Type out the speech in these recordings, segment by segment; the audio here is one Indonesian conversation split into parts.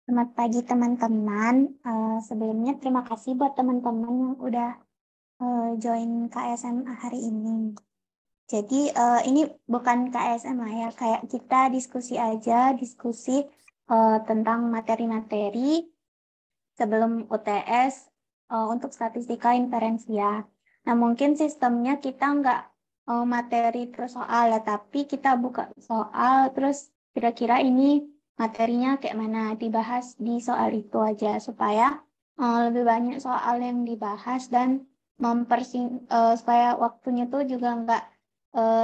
Selamat pagi teman-teman. Sebelumnya terima kasih buat teman-teman yang udah join KSM hari ini. Jadi ini bukan KSM lah ya, kayak kita diskusi aja, diskusi tentang materi-materi sebelum UTS untuk statistika inferensia. Nah mungkin sistemnya kita nggak materi terus soal ya, tapi kita buka soal terus kira-kira ini materinya kayak mana, dibahas di soal itu aja supaya lebih banyak soal yang dibahas dan supaya waktunya tuh juga nggak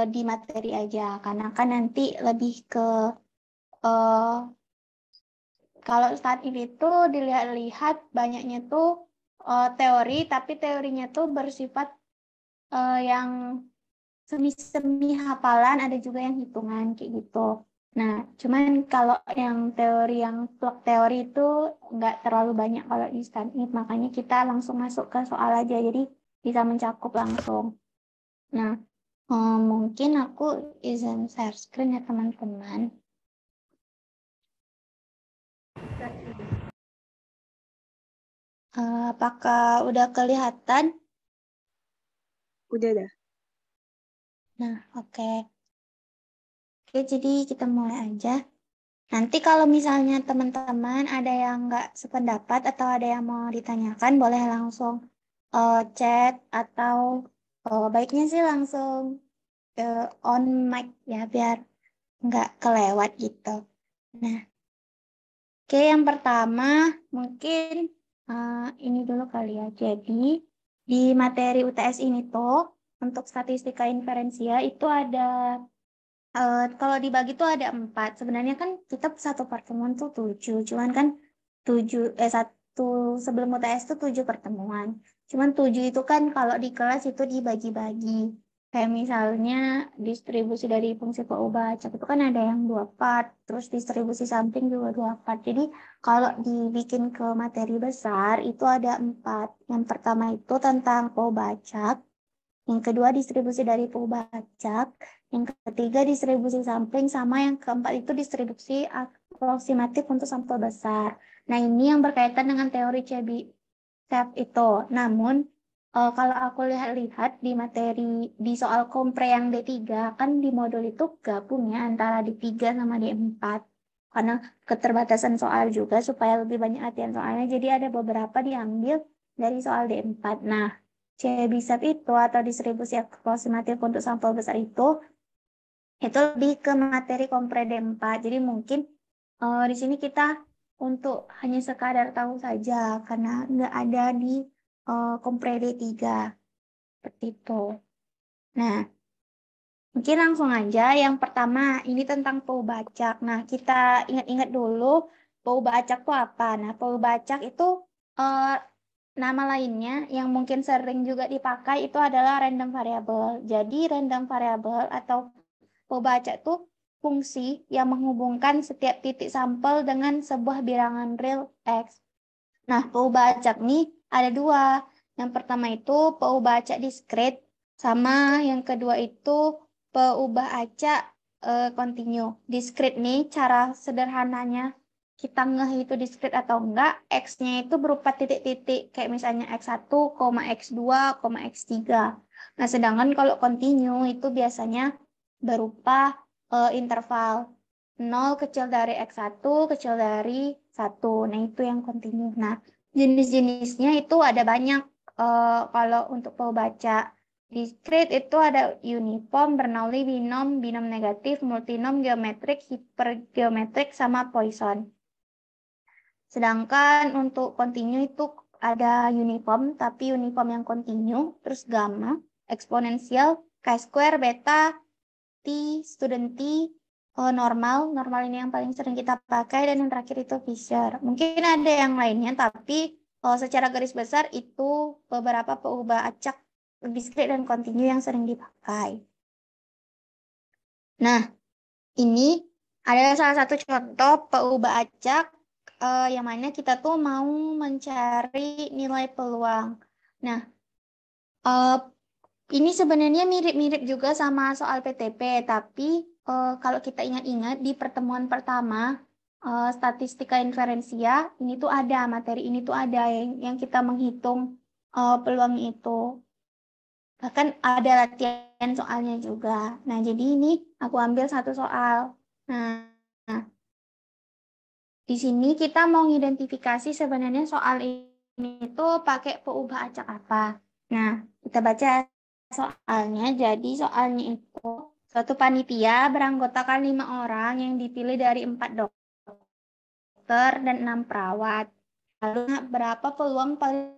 di materi aja, karena kan nanti lebih ke eh, kalau saat ini tuh dilihat-lihat banyaknya tuh teori, tapi teorinya tuh bersifat yang semi-semi hafalan, ada juga yang hitungan kayak gitu. Nah, cuman kalau yang teori yang blok teori itu nggak terlalu banyak kalau di STANIP, makanya kita langsung masuk ke soal aja, jadi bisa mencakup langsung. Nah, mungkin aku izin share screen ya teman-teman. Apakah udah kelihatan? Udah dah. Nah, oke. Oke, jadi kita mulai aja. Nanti kalau misalnya teman-teman ada yang nggak sependapat atau ada yang mau ditanyakan, boleh langsung chat atau baiknya sih langsung on mic ya, biar nggak kelewat gitu. Nah, oke, yang pertama mungkin ini dulu kali ya. Jadi di materi UTS ini tuh untuk statistika inferensia itu ada kalau dibagi tuh ada 4. Sebenarnya kan kita satu pertemuan tuh 7. Cuman kan satu sebelum UTS tuh 7 pertemuan. Cuman 7 itu kan kalau di kelas itu dibagi-bagi. Kayak misalnya distribusi dari fungsi peubah acak itu kan ada yang 2 part. Terus distribusi samping juga 2 part. Jadi kalau dibikin ke materi besar itu ada 4. Yang pertama itu tentang peubah acak. Yang kedua distribusi dari peubah acak. Yang ketiga distribusi sampling, sama yang keempat itu distribusi aproksimatif untuk sampel besar. Nah ini yang berkaitan dengan teori Chebyshev itu. Namun kalau aku lihat-lihat di materi di soal kompre yang D3 kan di modul itu gabung ya antara D3 sama D4. Karena keterbatasan soal juga supaya lebih banyak latihan soalnya. Jadi ada beberapa diambil dari soal D4. Nah, Chebyshev itu atau distribusi aproksimatif untuk sampel besar itu lebih ke materi kompre D4. Jadi mungkin di sini kita untuk hanya sekadar tahu saja karena nggak ada di kompre D3 seperti itu. Nah, mungkin langsung aja yang pertama ini tentang peubah acak. Nah, kita ingat-ingat dulu peubah acak itu apa. Nah, peubah acak itu eh, nama lainnya yang mungkin sering juga dipakai itu adalah random variable. Jadi random variable atau peubah acak itu fungsi yang menghubungkan setiap titik sampel dengan sebuah bilangan real X. Nah, peubah acak nih ada dua. Yang pertama itu peubah acak diskrit, sama yang kedua itu peubah acak kontinu. Diskrit nih cara sederhananya kita ngeh itu diskrit atau enggak, X-nya itu berupa titik-titik, kayak misalnya X1, X2, X3. Nah, sedangkan kalau kontinu itu biasanya berupa interval 0 kecil dari X1 kecil dari 1. Nah, itu yang kontinu. Nah, jenis-jenisnya itu ada banyak. Kalau untuk pembaca diskrit itu ada uniform, Bernoulli, binom, binom negatif, multinom, geometrik, hipergeometrik, sama Poisson. Sedangkan untuk kontinu itu ada uniform, tapi uniform yang kontinu, terus gamma, eksponensial, chi-square, beta, T, student T, normal. Normal ini yang paling sering kita pakai, dan yang terakhir itu Fisher. Mungkin ada yang lainnya, tapi secara garis besar itu beberapa peubah acak diskrit dan kontinu yang sering dipakai. Nah, ini ada salah satu contoh peubah acak yang mana kita tuh mau mencari nilai peluang. Nah, ini sebenarnya mirip-mirip juga sama soal PTP, tapi kalau kita ingat-ingat di pertemuan pertama, statistika inferensia, ini tuh ada, materi ini tuh ada yang kita menghitung peluang itu. Bahkan ada latihan soalnya juga. Nah, jadi ini aku ambil satu soal. Nah, di sini kita mau mengidentifikasi sebenarnya soal ini tuh pakai peubah acak apa. Nah, kita baca soalnya. Jadi soalnya itu suatu panitia beranggotakan 5 orang yang dipilih dari 4 dokter dan 6 perawat. Lalu berapa peluang paling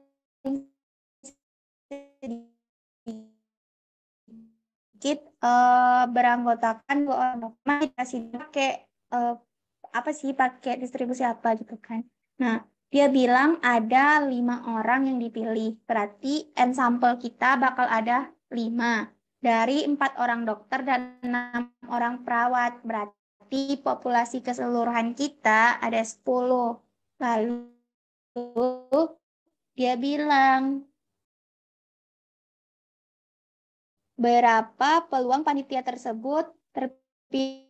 sedikit beranggotakan 2 orang dokter? Kita sih pakai apa sih, pakai distribusi apa gitu kan. Nah, dia bilang ada 5 orang yang dipilih. Berarti N sampel kita bakal ada 5. Dari 4 orang dokter dan 6 orang perawat. Berarti populasi keseluruhan kita ada 10. Lalu dia bilang berapa peluang panitia tersebut terpilih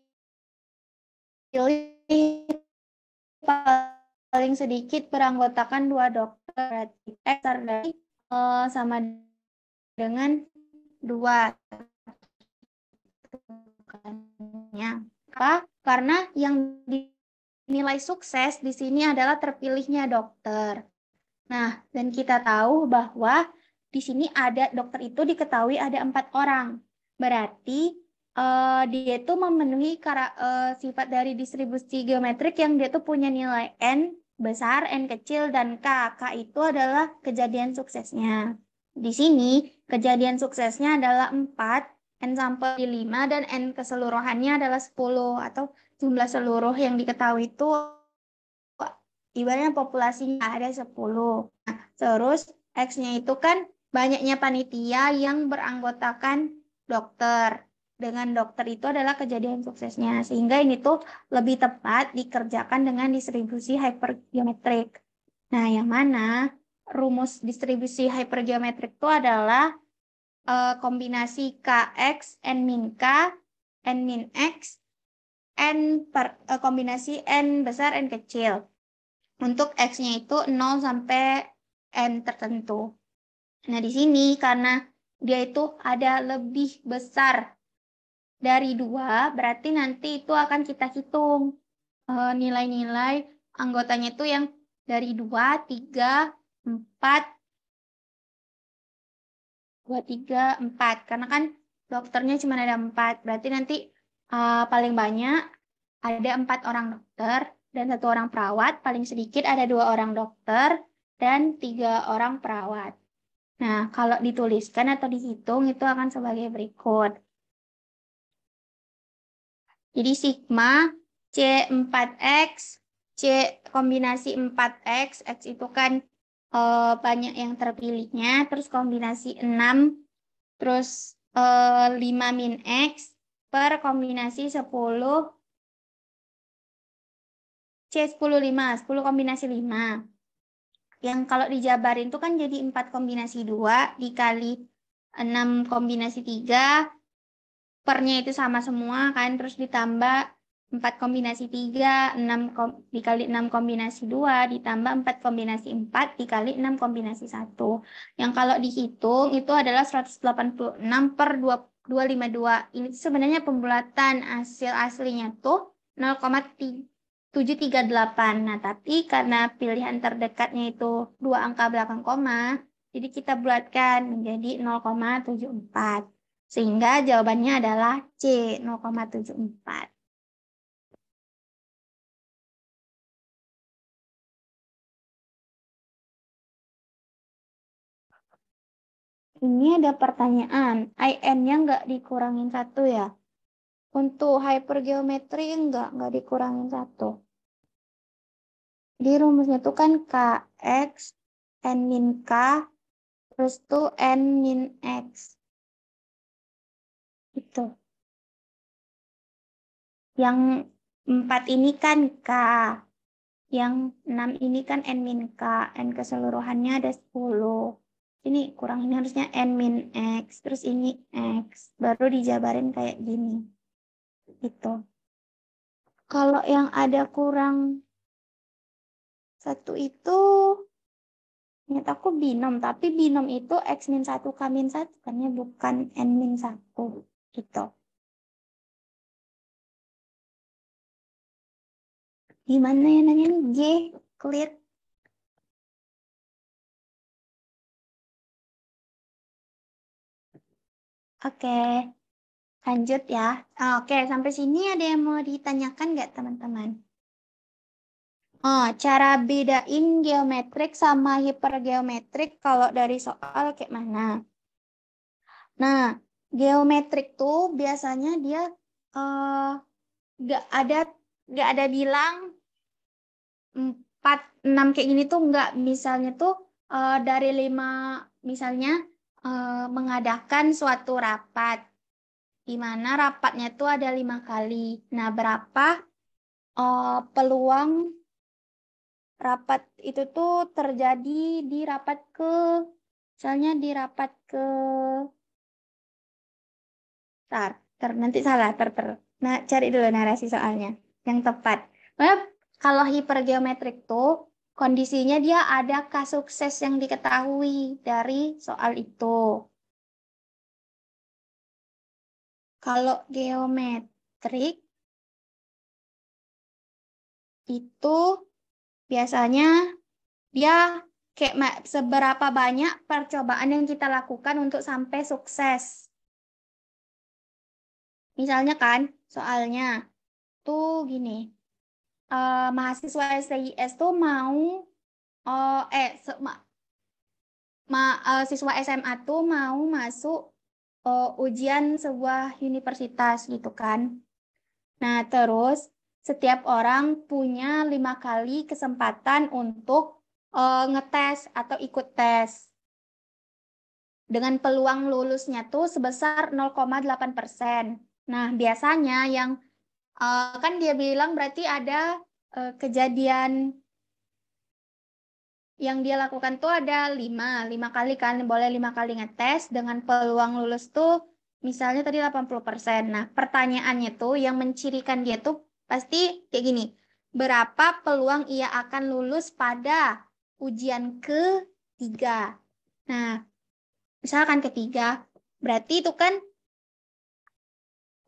paling sedikit beranggotakan 2 dokter. X dari sama dengan 2. Apa? Karena yang dinilai sukses di sini adalah terpilihnya dokter. Nah, dan kita tahu bahwa di sini ada dokter itu diketahui ada 4 orang. Berarti dia itu memenuhi sifat dari distribusi geometrik yang dia tuh punya nilai N besar, N kecil, dan K. K itu adalah kejadian suksesnya. Di sini kejadian suksesnya adalah 4, N sampel di 5, dan N keseluruhannya adalah 10, atau jumlah seluruh yang diketahui itu ibaratnya populasinya ada 10. Nah, terus X-nya itu kan banyaknya panitia yang beranggotakan dokter. Dengan dokter itu adalah kejadian suksesnya. Sehingga ini tuh lebih tepat dikerjakan dengan distribusi hypergeometrik. Nah, yang mana rumus distribusi hypergeometrik itu adalah kombinasi KX, N min K, N min X, kombinasi N besar, N kecil. Untuk X-nya itu 0 sampai N tertentu. Nah, di sini karena dia itu ada lebih besar dari 2, berarti nanti itu akan kita hitung nilai-nilai anggotanya itu yang dari 2, 3, 4, 2, 3, 4. Karena kan dokternya cuma ada 4. Berarti nanti paling banyak ada 4 orang dokter dan 1 orang perawat, paling sedikit ada 2 orang dokter dan 3 orang perawat. Nah, kalau dituliskan atau dihitung itu akan sebagai berikut. Jadi sigma C4X, C kombinasi 4X, X itu kan banyak yang terpilihnya, terus kombinasi 6, terus 5 min X per kombinasi 10, C10 5, 10 kombinasi 5. Yang kalau dijabarin itu kan jadi 4 kombinasi 2 dikali 6 kombinasi 3, pernya itu sama semua kan, terus ditambah 4 kombinasi 3, 6 dikali 6 kombinasi 2, ditambah 4 kombinasi 4 dikali 6 kombinasi 1. Yang kalau dihitung itu adalah 186 per 252. Ini sebenarnya pembulatan, hasil aslinya tuh 0,738. Nah, tapi karena pilihan terdekatnya itu 2 angka belakang koma, jadi kita bulatkan menjadi 0,74. Sehingga jawabannya adalah C, 0,74. Ini ada pertanyaan, IN-nya nggak dikurangin 1 ya? Untuk hypergeometri nggak dikurangin 1. Jadi rumusnya tuh kan KX, N min K, terus tuh N min X. Itu. Yang 4 ini kan K. Yang 6 ini kan N min K. N keseluruhannya ada 10. Ini kurang, ini harusnya N min X. Terus ini X. Baru dijabarin kayak gini. Itu. Kalau yang ada kurang 1 itu, ingat aku binom, tapi binom itu X-1 K-1, kan ya, bukan N-1. Gitu. Gimana ya nanya nih? G, clear? Oke, lanjut ya. Oke, sampai sini ada yang mau ditanyakan nggak teman-teman? Cara bedain geometrik sama hipergeometrik kalau dari soal kayak mana? Nah, geometrik tuh biasanya dia eh, nggak ada nggak ada bilang 4, 6 kayak gini tuh nggak. Misalnya tuh dari 5, misalnya mengadakan suatu rapat, di mana rapatnya tuh ada 5 kali. Nah, berapa peluang rapat itu tuh terjadi di rapat misalnya di rapat nanti salah, Nah, cari dulu narasi soalnya yang tepat. Nah, kalau hipergeometrik tuh kondisinya dia ada kasukses yang diketahui dari soal itu. Kalau geometrik itu biasanya dia kayak seberapa banyak percobaan yang kita lakukan untuk sampai sukses. Misalnya kan, soalnya tuh gini, mahasiswa STIS tuh mau, siswa SMA tuh mau masuk ujian sebuah universitas gitu kan. Nah, terus setiap orang punya 5 kali kesempatan untuk ngetes atau ikut tes. Dengan peluang lulusnya tuh sebesar 0,8%. Nah, biasanya yang kan dia bilang berarti ada kejadian yang dia lakukan tuh ada 5 kali kan, boleh 5 kali ngetes dengan peluang lulus tuh misalnya tadi 80%. Nah, pertanyaannya tuh yang mencirikan dia tuh pasti kayak gini. Berapa peluang ia akan lulus pada ujian ketiga? Nah, misalkan ketiga, berarti itu kan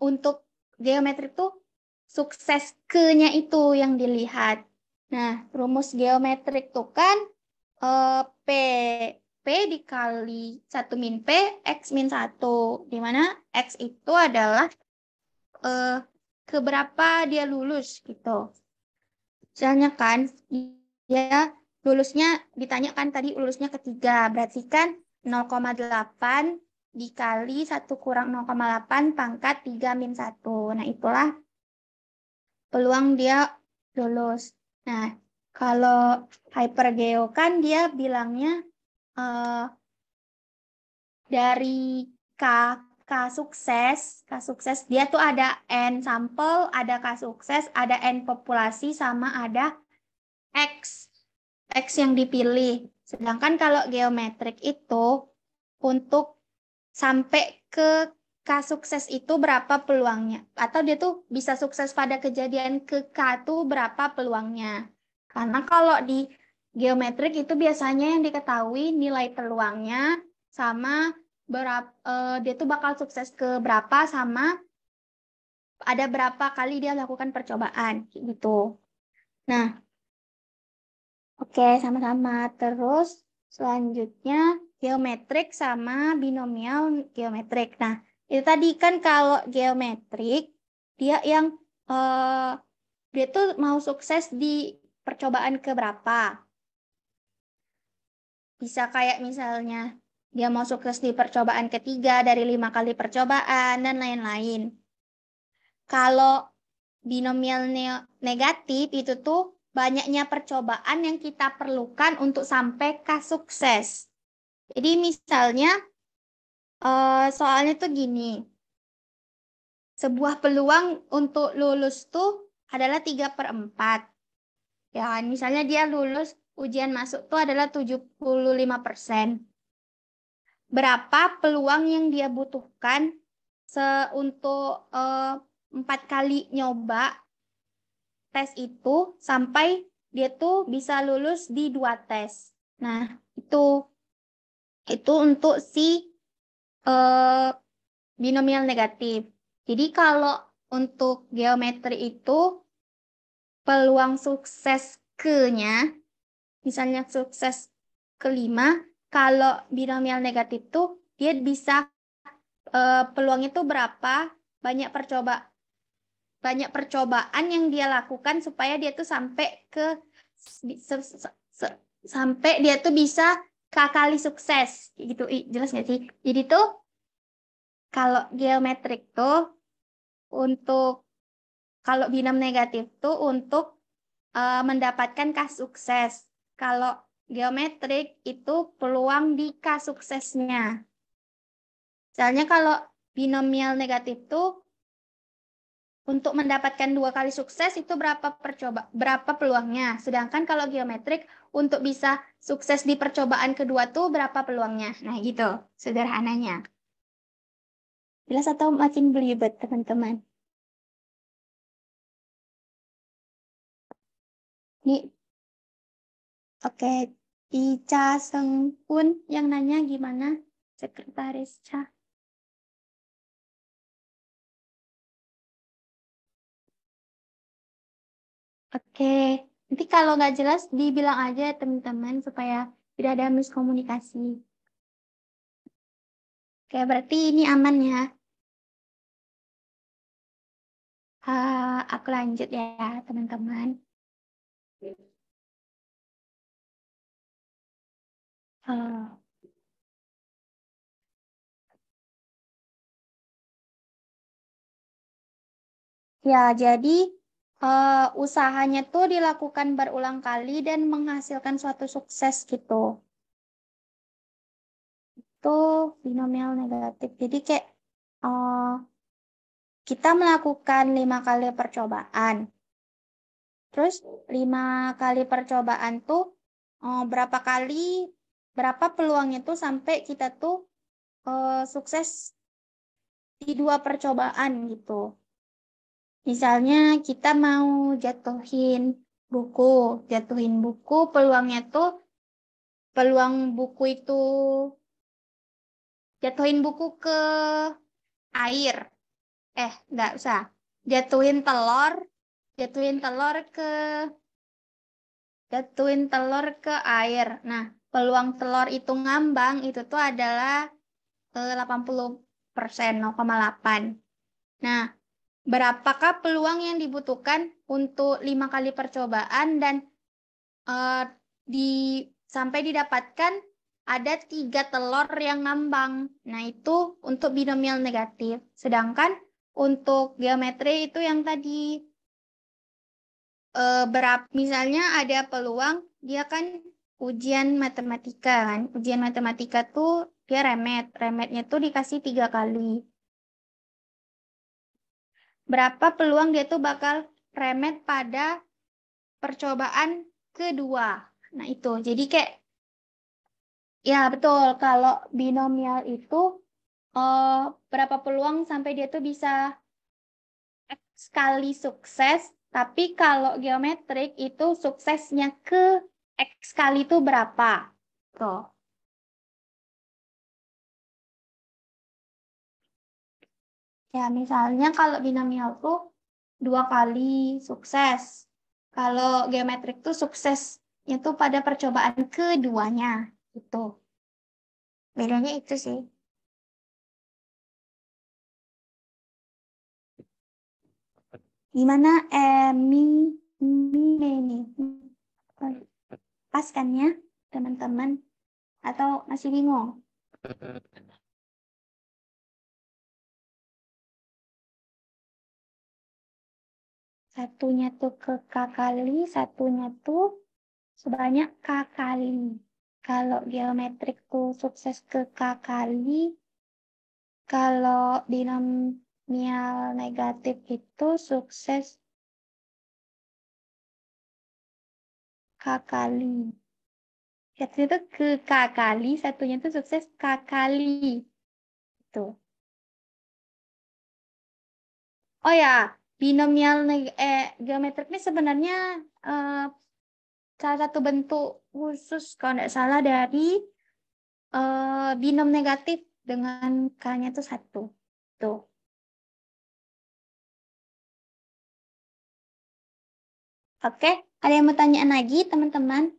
untuk geometrik tuh sukses ke-nya itu yang dilihat. Nah, rumus geometrik tuh kan P P dikali 1 min P, X min 1. Di mana X itu adalah eh, keberapa dia lulus gitu. Misalnya kan, dia lulusnya, ditanyakan tadi lulusnya ketiga. Berarti kan 0,8 dikali 1 kurang 0,8 pangkat 3 min 1. Nah, itulah peluang dia lulus. Nah, kalau hypergeo kan dia bilangnya eh, dari K, K sukses dia tuh ada N sampel, ada K sukses, ada N populasi, sama ada X, X yang dipilih. Sedangkan kalau geometrik itu untuk sampai ke K sukses itu berapa peluangnya? Atau dia tuh bisa sukses pada kejadian ke K tuh berapa peluangnya? Karena kalau di geometrik itu biasanya yang diketahui nilai peluangnya sama berapa dia tuh bakal sukses ke berapa sama ada berapa kali dia lakukan percobaan gitu. Nah, oke, sama-sama. Terus selanjutnya geometrik sama binomial geometrik. Nah, itu tadi kan kalau geometrik dia yang dia tuh mau sukses di percobaan keberapa. Bisa kayak misalnya dia mau sukses di percobaan ketiga dari 5 kali percobaan dan lain-lain. Kalau binomial negatif itu tuh banyaknya percobaan yang kita perlukan untuk sampai ke sukses. Jadi misalnya soalnya tuh gini, sebuah peluang untuk lulus tuh adalah 3/4. Ya kan, misalnya dia lulus ujian masuk tuh adalah 75%. Berapa peluang yang dia butuhkan untuk 4 kali nyoba tes itu sampai dia tuh bisa lulus di 2 tes. Nah, itu untuk si binomial negatif. Jadi kalau untuk geometri itu peluang sukses ke-nya, misalnya sukses kelima, kalau binomial negatif tuh dia bisa peluang itu berapa banyak percobaan yang dia lakukan supaya dia tuh sampai ke sampai dia tuh bisa kali sukses gitu. Jelas nggak sih? Jadi tuh kalau geometrik tuh untuk kalau binom negatif tuh untuk mendapatkan sukses. Kalau geometrik itu peluang di suksesnya. Misalnya kalau binomial negatif tuh untuk mendapatkan 2 kali sukses itu berapa peluangnya. Sedangkan kalau geometrik untuk bisa sukses di percobaan kedua tuh berapa peluangnya. Nah gitu sederhananya. Jelas atau makin belibet teman-teman? Nih, oke. Ica Sengkun yang nanya gimana? Sekretaris Ca. Oke, nanti kalau nggak jelas dibilang aja teman-teman supaya tidak ada miskomunikasi. Oke, berarti ini aman ya. Aku lanjut ya teman-teman. Ya, jadi usahanya tuh dilakukan berulang kali dan menghasilkan suatu sukses gitu. Itu binomial negatif. Jadi kayak kita melakukan 5 kali percobaan. Terus 5 kali percobaan tuh berapa peluangnya tuh sampai kita tuh sukses di 2 percobaan gitu. Misalnya kita mau buku, jatuhin buku peluangnya tuh peluang buku itu jatuhin buku ke air. Nggak usah. Jatuhin telur, jatuhin telur ke jatuhin telur ke air. Nah, peluang telur itu ngambang itu tuh adalah 80%, 0,8. Nah, berapakah peluang yang dibutuhkan untuk 5 kali percobaan dan eh, di sampai didapatkan ada 3 telur yang ngambang. Nah, itu untuk binomial negatif. Sedangkan untuk geometri itu yang tadi misalnya ada peluang dia kan ujian matematika kan. Ujian matematika tuh dia remet. Remetnya tuh dikasih 3 kali. Berapa peluang dia tuh bakal remet pada percobaan kedua. Nah, itu. Jadi kayak ya betul, kalau binomial itu eh, berapa peluang sampai dia tuh bisa X kali sukses, tapi kalau geometrik itu suksesnya ke X kali itu berapa? Tuh. Ya, misalnya kalau binomial tuh 2 kali sukses. Kalau geometrik tuh suksesnya tuh pada percobaan keduanya. Gitu. Bedanya itu sih. Gimana ini? Pas kan ya, teman-teman? Atau masih bingung? Satunya tuh ke K kali, satunya tuh sebanyak K kali. Kalau geometrik tuh sukses ke K kali, kalau binomial negatif itu sukses K kali. Satunya tuh ke K kali, satunya tuh sukses K kali. Tuh. Oh ya, binomial geometrik ini sebenarnya salah satu bentuk khusus kalau tidak salah dari binom negatif dengan K-nya itu 1. Tuh. Oke, ada yang mau tanyaan lagi, teman-teman?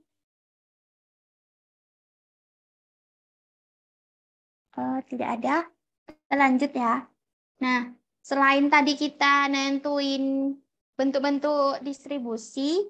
Tidak ada. Kita lanjut ya. Nah, selain tadi kita nentuin bentuk-bentuk distribusi,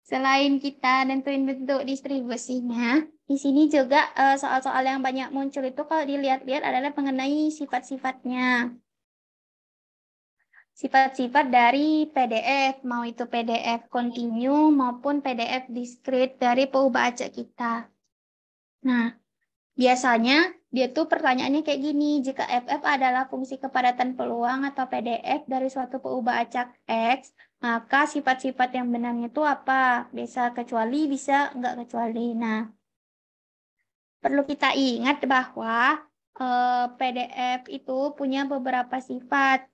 selain kita nentuin bentuk distribusinya, di sini juga soal-soal yang banyak muncul itu kalau dilihat-lihat adalah mengenai sifat-sifatnya. Sifat-sifat dari PDF, mau itu PDF continue maupun PDF discrete dari peubah acak kita. Nah, biasanya dia tuh pertanyaannya kayak gini, jika FF adalah fungsi kepadatan peluang atau PDF dari suatu peubah acak X, maka sifat-sifat yang benarnya itu apa? Bisa kecuali, bisa enggak kecuali. Nah, perlu kita ingat bahwa PDF itu punya beberapa sifat.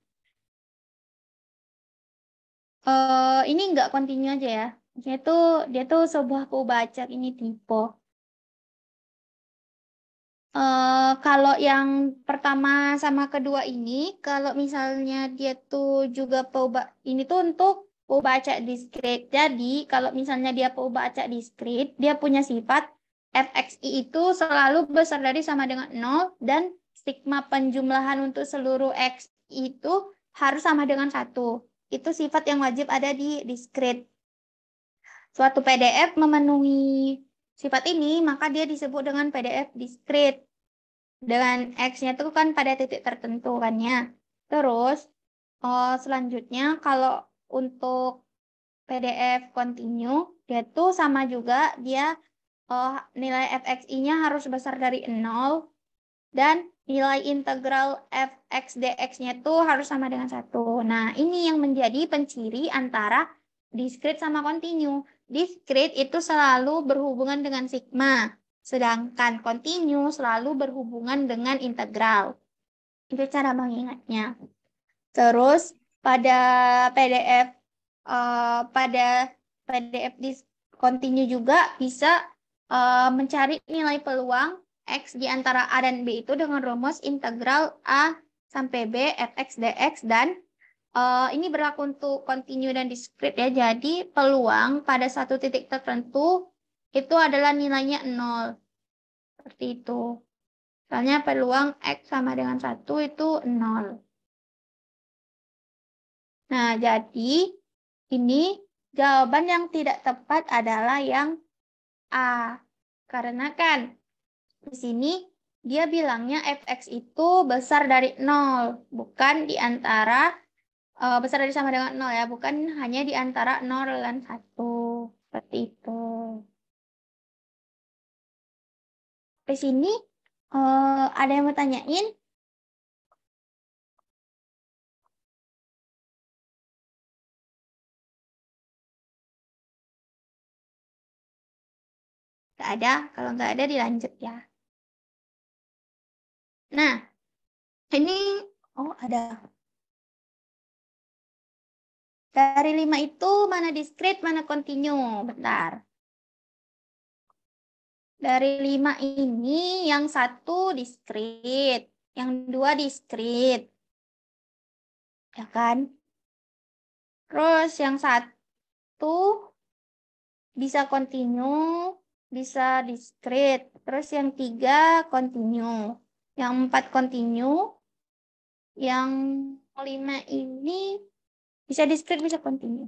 Ini enggak kontinu aja ya. Dia tuh sebuah peubah acak, ini tipe. Kalau yang pertama sama kedua ini, kalau misalnya dia tuh juga peubah, ini tuh untuk peubah acak diskrit. Jadi, kalau misalnya dia peubah acak diskrit, dia punya sifat fxi itu selalu besar dari sama dengan 0 dan sigma penjumlahan untuk seluruh x itu harus sama dengan 1. Itu sifat yang wajib ada di diskrit. Suatu PDF memenuhi sifat ini, maka dia disebut dengan PDF diskrit. Dengan X-nya itu kan pada titik tertentu kan ya. Terus, selanjutnya kalau untuk PDF continue, dia tuh sama juga, dia nilai fxi-nya harus besar dari 0, dan nilai integral fx dx-nya tuh harus sama dengan 1. Nah, ini yang menjadi penciri antara discrete sama continue. Discrete itu selalu berhubungan dengan sigma, sedangkan continue selalu berhubungan dengan integral. Itu cara mengingatnya. Terus pada PDF pada PDF discontinue juga bisa mencari nilai peluang X di antara A dan B itu dengan rumus integral A sampai B fx dx, dan ini berlaku untuk continue dan discrete ya. Jadi peluang pada satu titik tertentu itu adalah nilainya 0. Seperti itu. Misalnya peluang X sama dengan 1 itu 0. Nah, jadi ini jawaban yang tidak tepat adalah yang A. Karena kan di sini dia bilangnya fx itu besar dari 0, bukan di antara besar dari sama dengan 0 ya, bukan hanya di antara 0 dan 1. Seperti itu. Di sini ada yang mau tanyain? Nggak ada. Kalau nggak ada dilanjut ya. Nah, ini ada. Dari 5 itu mana diskrit, mana kontinu? Bentar. Dari 5 ini yang 1 diskrit, yang 2 diskrit. Ya kan? Terus yang 1 bisa kontinu, bisa diskrit. Terus yang 3 kontinu. Yang 4 kontinu. Yang 5 ini bisa diskrit, bisa kontinu.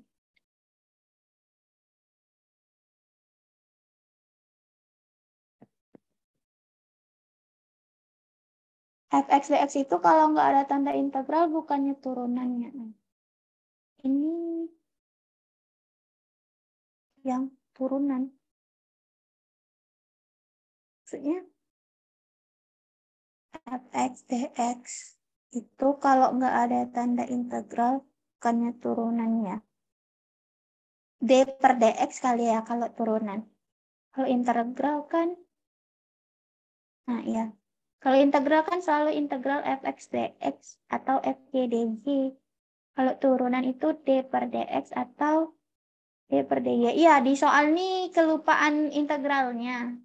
Fx dx itu kalau nggak ada tanda integral bukannya turunannya. Ini yang turunan. Maksudnya fx dx itu kalau nggak ada tanda integral bukannya turunannya. D per dx kali ya kalau turunan. Kalau integral kan, nah ya. Kalau integral kan selalu integral fx dx atau fy dy. Kalau turunan itu d per dx atau d per dy. Iya, di soal ini kelupaan integralnya.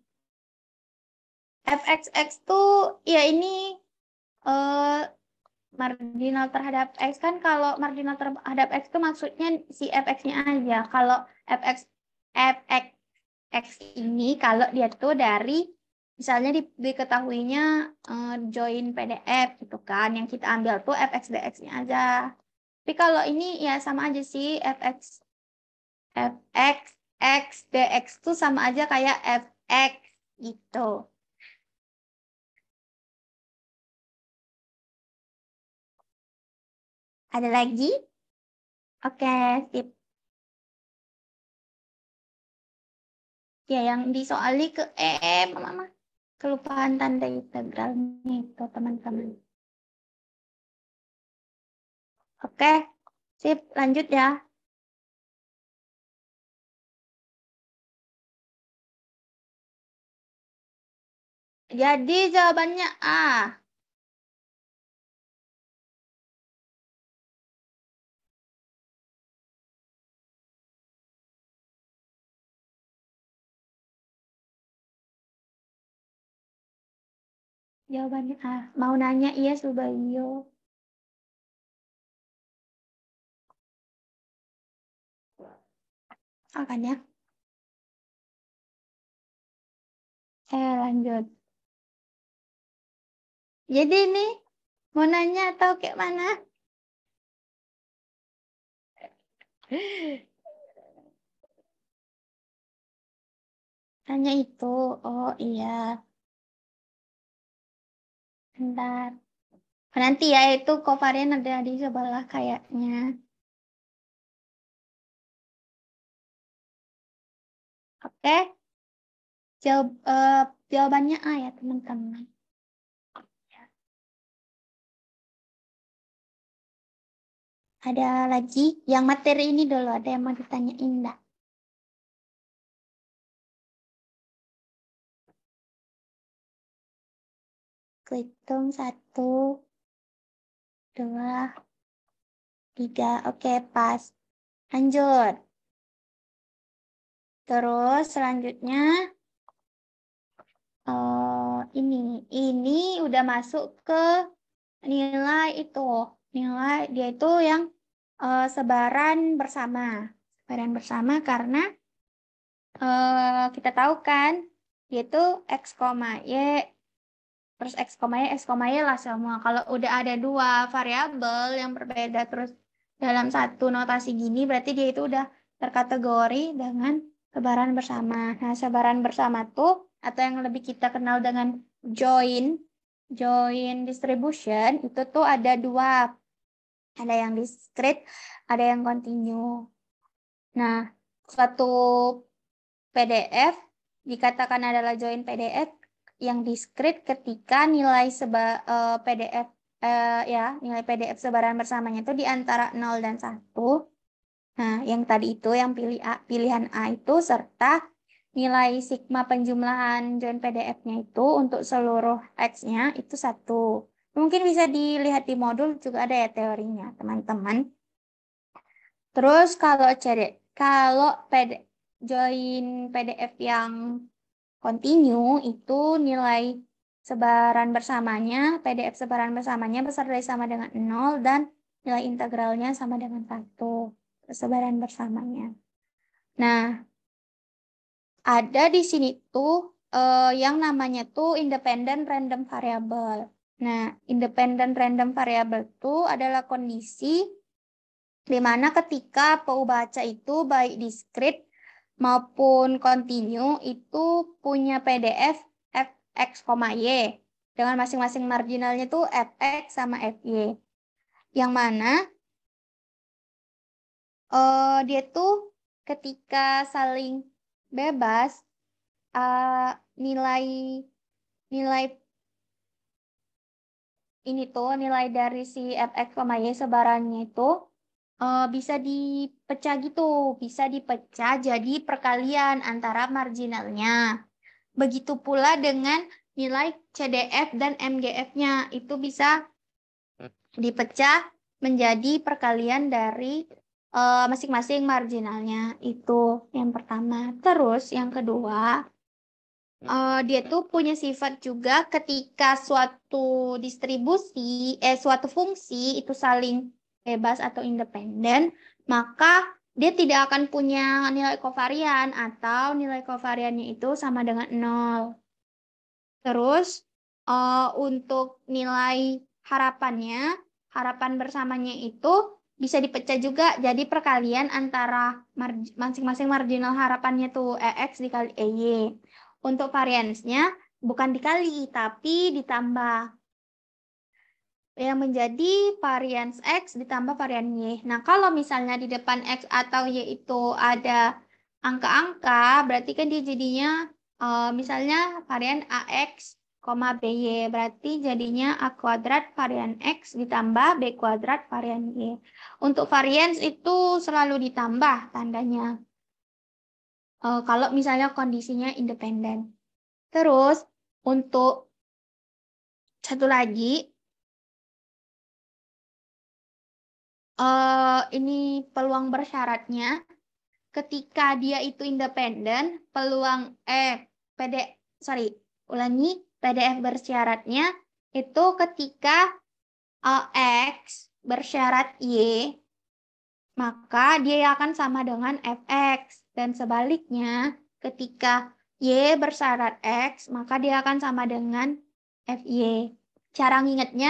Fxx tuh, ya ini eh, marginal terhadap X kan, kalau marginal terhadap X itu maksudnya si fx-nya aja. Kalau fx fx X ini kalau dia tuh dari misalnya diketahuinya join PDF gitu kan, yang kita ambil tuh fx dx-nya aja. Tapi kalau ini ya sama aja sih, fx x dx tuh sama aja kayak fx gitu. Ada lagi? Oke, sip. Ya, yang disoali ke mama. Kelupaan tanda integral nih, tuh teman-teman. Oke, sip. Lanjut ya. Jadi jawabannya A. Jawabannya A. Mau nanya iya Subayo. Akan ya. Lanjut. Jadi ini mau nanya atau kayak mana? Tanya itu. Oh iya. Bentar. Nanti ya itu kovarian ada di sebelah kayaknya. Oke. Jawabannya A ya teman-teman. Ada lagi yang materi ini dulu, ada yang mau ditanyain enggak? Hitung 1, 2, 3. Oke, pas. Lanjut. Terus selanjutnya ini udah masuk ke nilai itu. Nilai dia itu yang sebaran bersama. Sebaran bersama karena kita tahu kan dia itu x, y terus x, y lah semua. Kalau udah ada dua variabel yang berbeda terus dalam satu notasi gini, berarti dia itu udah terkategori dengan sebaran bersama. Nah, sebaran bersama tuh, atau yang lebih kita kenal dengan join distribution, itu tuh ada dua. Ada yang discrete, ada yang continue. Nah, suatu PDF dikatakan adalah join PDF yang discrete ketika nilai PDF nilai PDF sebaran bersamanya itu di antara 0 dan 1. Nah, yang tadi itu yang pilihan A itu serta nilai sigma penjumlahan join PDF-nya itu untuk seluruh X-nya itu 1. Mungkin bisa dilihat di modul juga ada ya teorinya, teman-teman. Terus kalau join PDF yang continue itu nilai sebaran bersamanya, PDF sebaran bersamanya besar dari sama dengan 0 dan nilai integralnya sama dengan 1. Sebaran bersamanya. Nah, ada di sini tuh yang namanya tuh independent random variable. Nah, independent random variable itu adalah kondisi di mana ketika baca itu baik discrete maupun continue itu punya PDF fx, y dengan masing-masing marginalnya itu fx sama fy. Yang mana dia tuh ketika saling bebas nilai nilai ini tuh nilai dari si fx, y sebarannya itu bisa dipecah gitu, bisa dipecah jadi perkalian antara marginalnya. Begitu pula dengan nilai CDF dan MGF-nya, itu bisa dipecah menjadi perkalian dari masing-masing marginalnya. Itu yang pertama. Terus yang kedua, dia tuh punya sifat juga ketika suatu suatu fungsi itu saling bebas atau independen, maka dia tidak akan punya nilai kovarian atau nilai kovariannya itu sama dengan 0. Terus untuk nilai harapan bersamanya itu bisa dipecah juga jadi perkalian antara masing-masing marginal harapannya tuh EX dikali EY. Untuk variansnya bukan dikali tapi ditambah. Yang menjadi varians X ditambah varian Y. Nah, kalau misalnya di depan X atau Y itu ada angka-angka, berarti kan dia jadinya misalnya varian AX, BY. Berarti jadinya A kuadrat varian X ditambah B kuadrat varian Y. Untuk varians itu selalu ditambah tandanya. Kalau misalnya kondisinya independen. Terus, untuk satu lagi, ini peluang bersyaratnya ketika dia itu independen, PDF bersyaratnya itu ketika X bersyarat Y, maka dia akan sama dengan Fx. Dan sebaliknya, ketika Y bersyarat X, maka dia akan sama dengan Fy. Cara ngingetnya